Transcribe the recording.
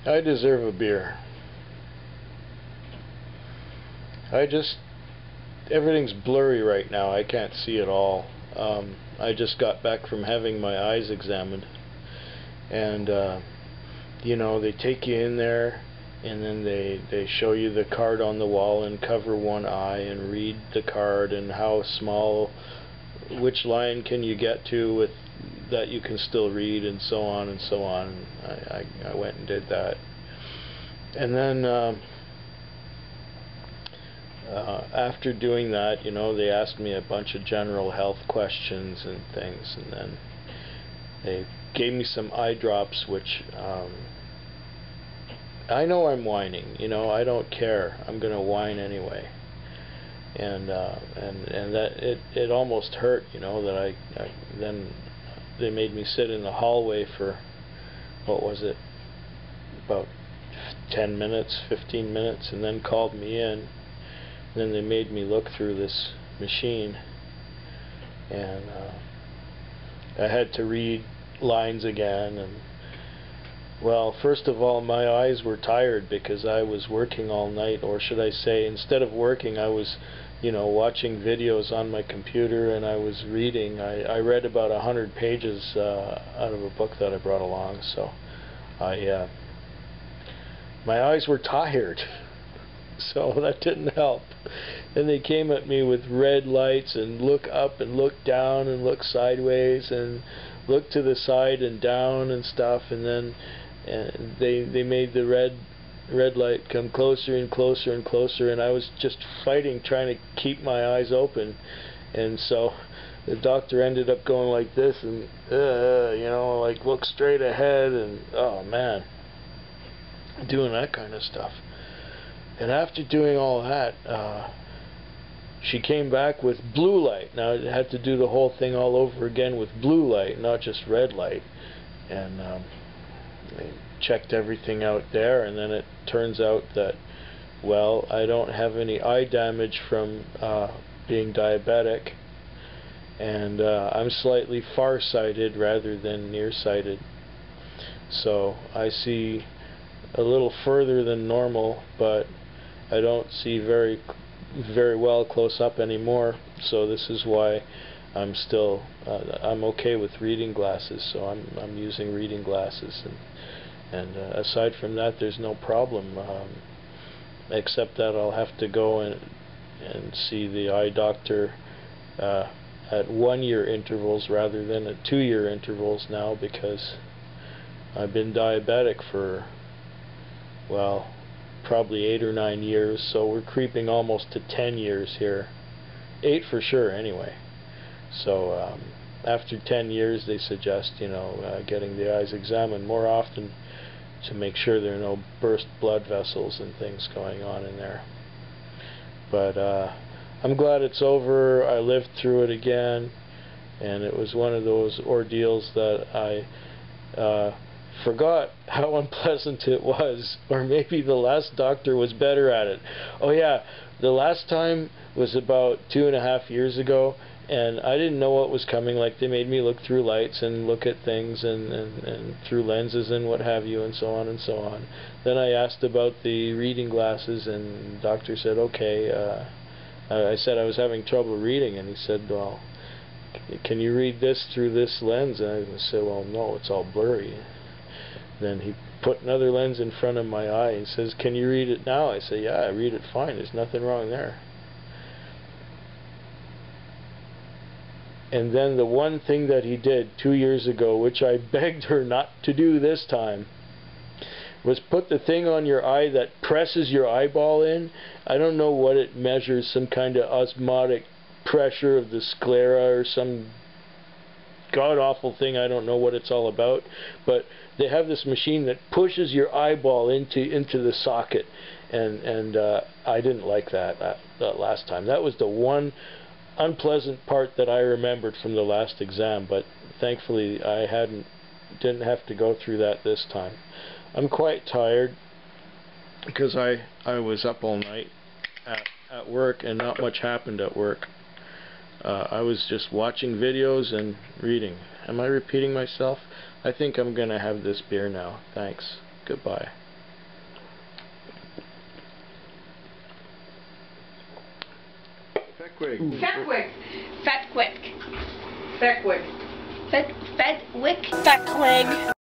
I deserve a beer. Everything's blurry right now. I can't see at all. I just got back from having my eyes examined, and you know, they take you in there, and then they show you the card on the wall and cover one eye and read the card and how small, which line can you get to with that you can still read, and so on and so on. I went and did that, and then after doing that, you know, they asked me a bunch of general health questions and things, and then they gave me some eye drops, which I know I'm whining, you know, I don't care, I'm gonna whine anyway, and that it almost hurt, you know, that then they made me sit in the hallway for, what was it, about 10 minutes, 15 minutes, and then called me in. Then they made me look through this machine, and I had to read lines again. And well, first of all, my eyes were tired because I was working all night, or should I say, instead of working, I was, you know, watching videos on my computer, and I was reading. I read about 100 pages out of a book that I brought along, so my eyes were tired. So that didn't help. And they came at me with red lights and look up and look down and look sideways and look to the side and down and stuff, and then they made the red light come closer and closer and closer, and I was just fighting, trying to keep my eyes open. And so the doctor ended up going like this and you know, like look straight ahead, and oh man, doing that kind of stuff. And after doing all that, she came back with blue light. Now I had to do the whole thing all over again with blue light, not just red light. And they checked everything out there, and then it turns out that, well, I don't have any eye damage from being diabetic, and I'm slightly farsighted rather than nearsighted. So I see a little further than normal, but I don't see very well close up anymore. So this is why I'm still I'm okay with reading glasses. So I'm using reading glasses, and aside from that, there's no problem. Except that I'll have to go and see the eye doctor at 1-year intervals rather than at 2-year intervals now, because I've been diabetic for, well, probably 8 or 9 years, so we're creeping almost to 10 years here. 8 for sure anyway. So after 10 years they suggest, you know, getting the eyes examined more often to make sure there are no burst blood vessels and things going on in there. But I'm glad it's over. I lived through it again, and it was one of those ordeals that I forgot how unpleasant it was, or maybe the last doctor was better at it. Oh yeah, the last time was about 2.5 years ago, and I didn't know what was coming. Like, they made me look through lights and look at things and through lenses and what have you, and so on and so on. Then I asked about the reading glasses, and the doctor said, okay. I said I was having trouble reading, and he said, well, can you read this through this lens? And I said, well, no, it's all blurry. Then he put another lens in front of my eye and says, can you read it now? I say, yeah, I read it fine. There's nothing wrong there. And then the one thing that he did 2 years ago, which I begged her not to do this time, was put the thing on your eye that presses your eyeball in. I don't know what it measures, some kind of osmotic pressure of the sclera or some god-awful thing. I don't know what it's all about, but they have this machine that pushes your eyeball into the socket, and I didn't like that last time. That was the one unpleasant part that I remembered from the last exam, but thankfully I didn't have to go through that this time. I'm quite tired because I was up all night at work, and not much happened at work. I was just watching videos and reading. Am I repeating myself? I think I'm going to have this beer now. Thanks. Goodbye. Fetwick. Fetwick. Fetwick. Fetwick. Fetwick. Fetwick.